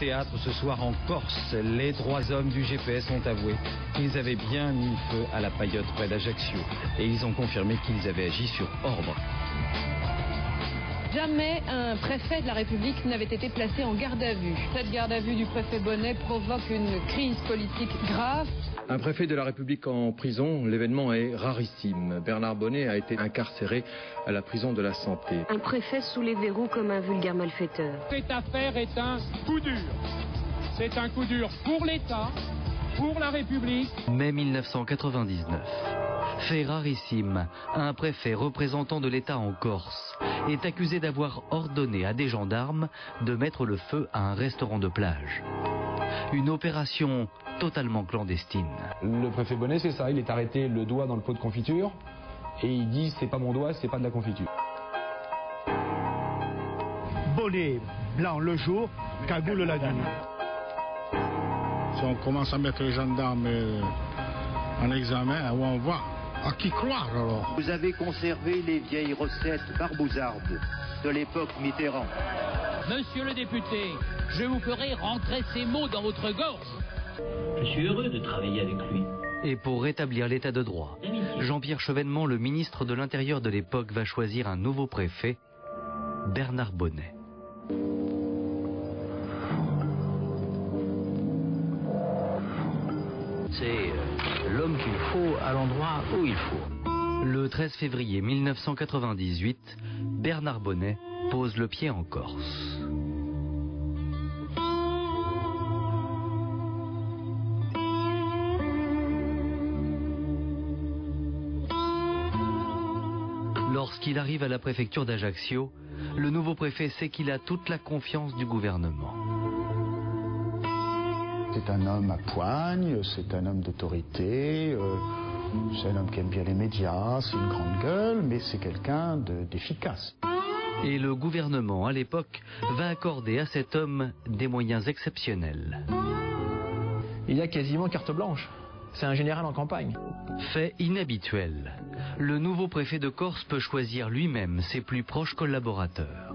théâtre ce soir en Corse. Les 3 hommes du GPS ont avoué qu'ils avaient bien mis le feu à la paillote près d'Ajaccio. Et ils ont confirmé qu'ils avaient agi sur ordre. Jamais un préfet de la République n'avait été placé en garde à vue. Cette garde à vue du préfet Bonnet provoque une crise politique grave. Un préfet de la République en prison, l'événement est rarissime. Bernard Bonnet a été incarcéré à la prison de la Santé. Un préfet sous les verrous comme un vulgaire malfaiteur. Cette affaire est un coup dur. C'est un coup dur pour l'État, pour la République. Mai 1999. Fait rarissime, un préfet représentant de l'État en Corse est accusé d'avoir ordonné à des gendarmes de mettre le feu à un restaurant de plage. Une opération totalement clandestine. Le préfet Bonnet, c'est ça, il est arrêté le doigt dans le pot de confiture et il dit c'est pas mon doigt, c'est pas de la confiture. Bonnet blanc le jour, cagoule la nuit. Si on commence à mettre les gendarmes en examen, où on va, à qui croire alors? Vous avez conservé les vieilles recettes barbouzardes de l'époque Mitterrand. Monsieur le député, je vous ferai rentrer ces mots dans votre gorge. Je suis heureux de travailler avec lui. Et pour rétablir l'état de droit, Jean-Pierre Chevènement, le ministre de l'Intérieur de l'époque, va choisir un nouveau préfet, Bernard Bonnet. C'est l'homme qu'il faut à l'endroit où il faut. Le 13 février 1998, Bernard Bonnet pose le pied en Corse. Lorsqu'il arrive à la préfecture d'Ajaccio, le nouveau préfet sait qu'il a toute la confiance du gouvernement. C'est un homme à poigne, c'est un homme d'autorité, c'est un homme qui aime bien les médias, c'est une grande gueule, mais c'est quelqu'un d'efficace. Et le gouvernement, à l'époque, va accorder à cet homme des moyens exceptionnels. Il a quasiment carte blanche. C'est un général en campagne. Fait inhabituel. Le nouveau préfet de Corse peut choisir lui-même ses plus proches collaborateurs.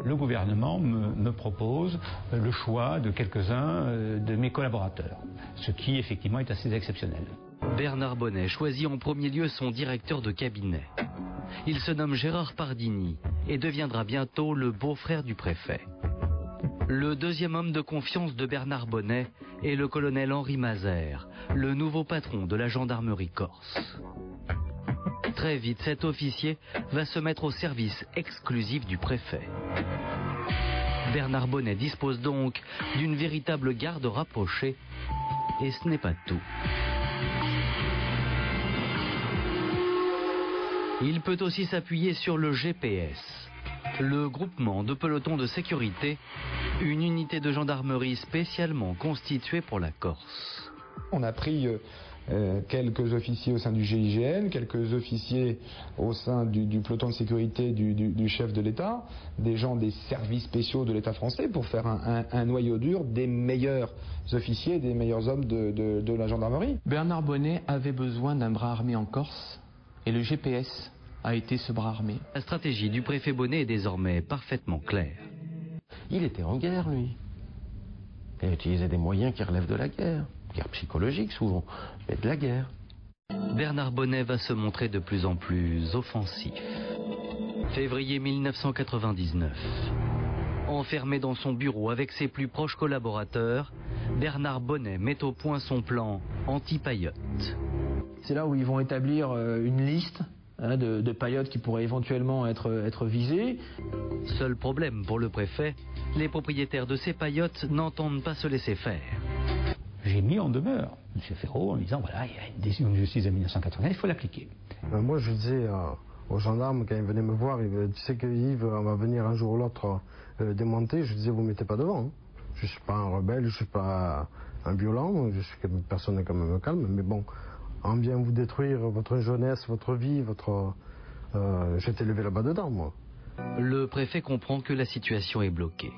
Le gouvernement me propose le choix de quelques-uns de mes collaborateurs, ce qui effectivement est assez exceptionnel. Bernard Bonnet choisit en premier lieu son directeur de cabinet. Il se nomme Gérard Pardini et deviendra bientôt le beau-frère du préfet. Le deuxième homme de confiance de Bernard Bonnet est le colonel Henri Mazère, le nouveau patron de la gendarmerie corse. Très vite, cet officier va se mettre au service exclusif du préfet. Bernard Bonnet dispose donc d'une véritable garde rapprochée, et ce n'est pas tout. Il peut aussi s'appuyer sur le GPS, le groupement de pelotons de sécurité, une unité de gendarmerie spécialement constituée pour la Corse. On a pris quelques officiers au sein du GIGN, quelques officiers au sein du peloton de sécurité du chef de l'État, des gens des services spéciaux de l'État français pour faire un noyau dur des meilleurs officiers, des meilleurs hommes de la gendarmerie. Bernard Bonnet avait besoin d'un bras armé en Corse et le GPS a été ce bras armé. La stratégie du préfet Bonnet est désormais parfaitement claire. Il était en guerre, lui. Il utilisait des moyens qui relèvent de la guerre. Guerre psychologique souvent, mais de la guerre. Bernard Bonnet va se montrer de plus en plus offensif. Février 1999. Enfermé dans son bureau avec ses plus proches collaborateurs, Bernard Bonnet met au point son plan anti-paillote. C'est là où ils vont établir une liste de paillotes qui pourraient éventuellement être visées. Seul problème pour le préfet, les propriétaires de ces paillotes n'entendent pas se laisser faire. J'ai mis en demeure M. Ferraud en disant voilà, il y a une décision de justice de 1980, il faut l'appliquer. Moi je disais aux gendarmes quand ils venaient me voir, tu sais que Yves va venir un jour ou l'autre démonter, je disais vous mettez pas devant. Hein. Je suis pas un rebelle, je suis pas un violent, je suis une personne quand même calme, mais bon, on vient vous détruire votre jeunesse, votre vie, j'étais levé là-bas dedans moi. Le préfet comprend que la situation est bloquée.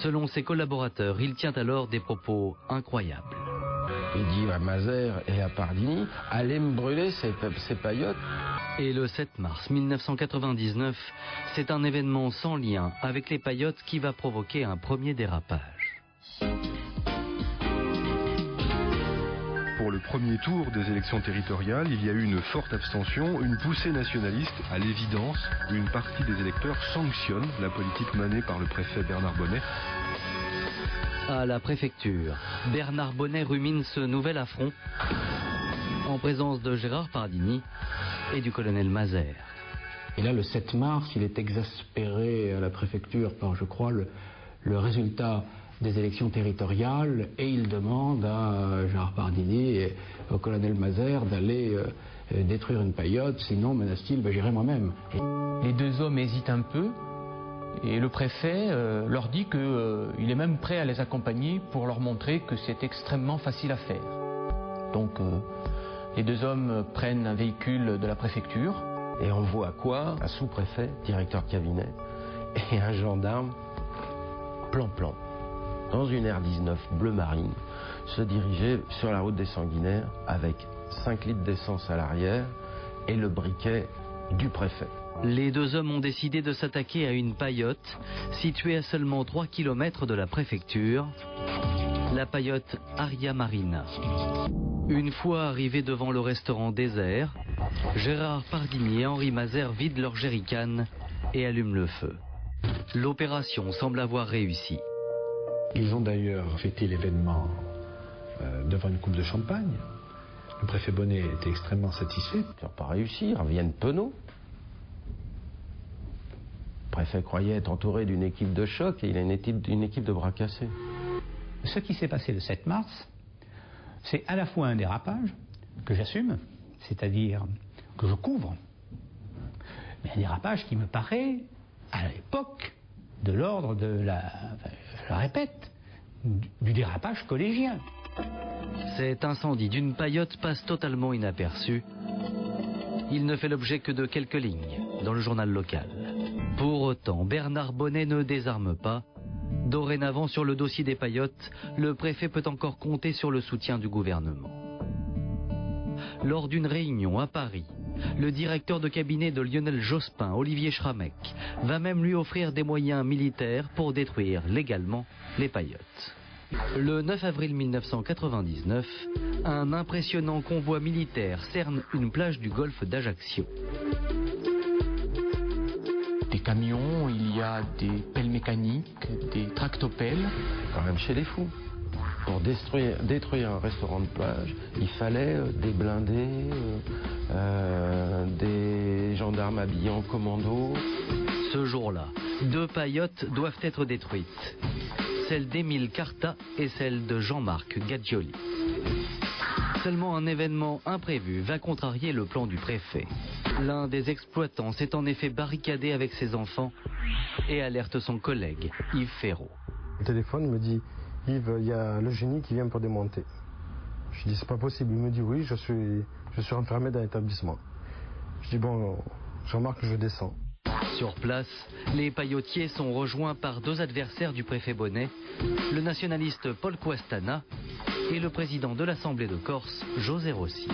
Selon ses collaborateurs, il tient alors des propos incroyables. Il dit à Mazères et à Pardini, allez me brûler ces paillotes. Et le 7 mars 1999, c'est un événement sans lien avec les paillotes qui va provoquer un premier dérapage. Pour le premier tour des élections territoriales, il y a eu une forte abstention, une poussée nationaliste. À l'évidence, une partie des électeurs sanctionne la politique menée par le préfet Bernard Bonnet. À la préfecture, Bernard Bonnet rumine ce nouvel affront en présence de Gérard Pardini et du colonel Mazères. Et là, le 7 mars, il est exaspéré à la préfecture par, je crois, le résultat des élections territoriales, et il demande à Gérard Pardini et au colonel Mazères d'aller détruire une paillote, sinon, menace-t-il, j'irai moi-même. Les deux hommes hésitent un peu, et le préfet leur dit qu'il est même prêt à les accompagner pour leur montrer que c'est extrêmement facile à faire. Donc les deux hommes prennent un véhicule de la préfecture. Et on voit quoi? Un sous-préfet, directeur de cabinet, et un gendarme, plan-plan, dans une R19 bleu marine, se diriger sur la route des Sanguinaires avec 5 litres d'essence à l'arrière et le briquet du préfet. Les deux hommes ont décidé de s'attaquer à une paillote située à seulement 3 km de la préfecture, la paillote Aria Marina. Une fois arrivés devant le restaurant désert, Gérard Pardini et Henri Mazères vident leur jerrycan et allument le feu. L'opération semble avoir réussi. Ils ont d'ailleurs fêté l'événement devant une coupe de champagne. Le préfet Bonnet était extrêmement satisfait. Ils n'ont pas réussi, ils reviennent penauds. Le préfet croyait être entouré d'une équipe de choc et il a une équipe de bras cassés. Ce qui s'est passé le 7 mars, c'est à la fois un dérapage que j'assume, c'est-à-dire que je couvre, mais un dérapage qui me paraît, à l'époque, de l'ordre de je la répète, du dérapage collégien. Cet incendie d'une paillote passe totalement inaperçu. Il ne fait l'objet que de quelques lignes dans le journal local. Pour autant, Bernard Bonnet ne désarme pas. Dorénavant, sur le dossier des paillotes, le préfet peut encore compter sur le soutien du gouvernement. Lors d'une réunion à Paris, le directeur de cabinet de Lionel Jospin, Olivier Schrammeck, va même lui offrir des moyens militaires pour détruire légalement les paillotes. Le 9 avril 1999, un impressionnant convoi militaire cerne une plage du golfe d'Ajaccio. Des camions, il y a des pelles mécaniques, des tractopelles. Quand même chez les fous. Pour détruire un restaurant de plage, il fallait des blindés, des gendarmes habillés en commando. Ce jour-là, 2 paillotes doivent être détruites. Celle d'Émile Carta et celle de Jean-Marc Gaggioli. Seulement un événement imprévu va contrarier le plan du préfet. L'un des exploitants s'est en effet barricadé avec ses enfants et alerte son collègue, Yves Ferraud. Le téléphone me dit, Yves, il y a le génie qui vient pour démonter. Je dis, c'est pas possible. Il me dit, oui, je suis enfermé dans l'établissement. Je dis, bon, Jean-Marc, je descends. Sur place, les paillotiers sont rejoints par 2 adversaires du préfet Bonnet, le nationaliste Paul Quastana et le président de l'Assemblée de Corse, José Rossi.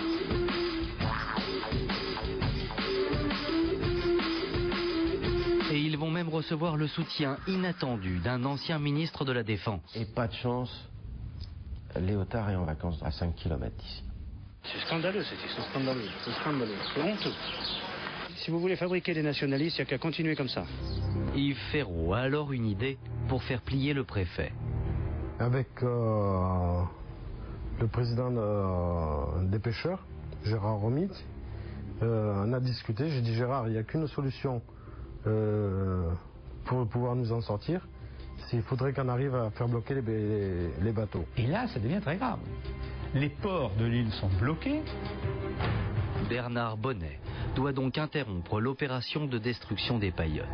Et ils vont même recevoir le soutien inattendu d'un ancien ministre de la Défense. Et pas de chance, Léotard est en vacances à 5 km d'ici. C'est scandaleux, c'est scandaleux, c'est honteux. Si vous voulez fabriquer des nationalistes, il n'y a qu'à continuer comme ça. Yves Ferraud a alors une idée pour faire plier le préfet. Avec le président des pêcheurs, Gérard Romit, on a discuté. J'ai dit, Gérard, il n'y a qu'une solution pour pouvoir nous en sortir. Il faudrait qu'on arrive à faire bloquer les bateaux. Et là, ça devient très grave. Les ports de l'île sont bloqués. Bernard Bonnet doit donc interrompre l'opération de destruction des paillotes.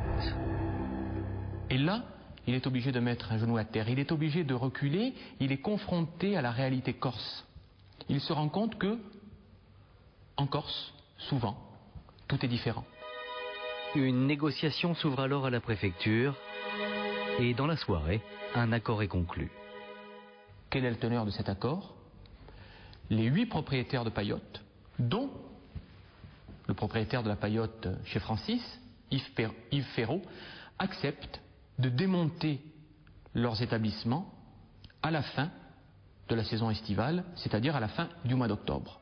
Et là, il est obligé de mettre un genou à terre, il est obligé de reculer, il est confronté à la réalité corse. Il se rend compte que, en Corse, souvent, tout est différent. Une négociation s'ouvre alors à la préfecture et dans la soirée, un accord est conclu. Quel est le teneur de cet accord? les 8 propriétaires de paillotes, dont le propriétaire de la paillote chez Francis, Yves Ferraud, acceptent de démonter leurs établissements à la fin de la saison estivale, c'est-à-dire à la fin du mois d'octobre.